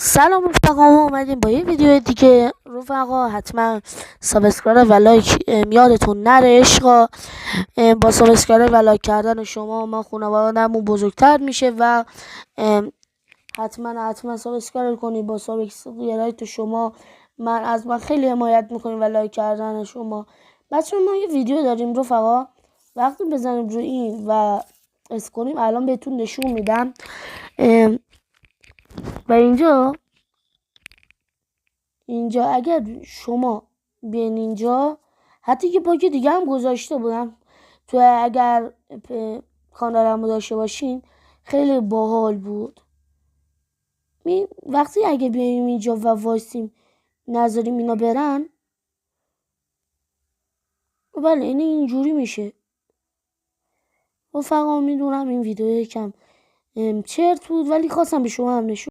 سلام رفقا، ما اومدیم با یه ویدیو دیگه. رفقا حتما سابسکرایب و لایک یادتون نره عشقا. با سابسکرایب و لایک کردن شما ما خانواده‌مون بزرگتر میشه و حتما سابسکرایب کنید. با سابسکرایب شما من خیلی حمایت میکنیم و لایک کردن شما. بچه ما یه ویدیو داریم رفقا، وقتی بزنیم روی این و اس کنیم الان بهتون نشون میدم. و اینجا اگر شما بیاین اینجا، حتی که باگ دیگه هم گذاشته بودم تو، اگر کانالمو داشته باشین خیلی باحال بود. وقتی اگه بیایم اینجا و وایسیم نذاریم اینا برن، بله این اینجوری میشه. رفقا میدونم این ویدیو یکم چرت بود ولی خواستم به شما هم نشون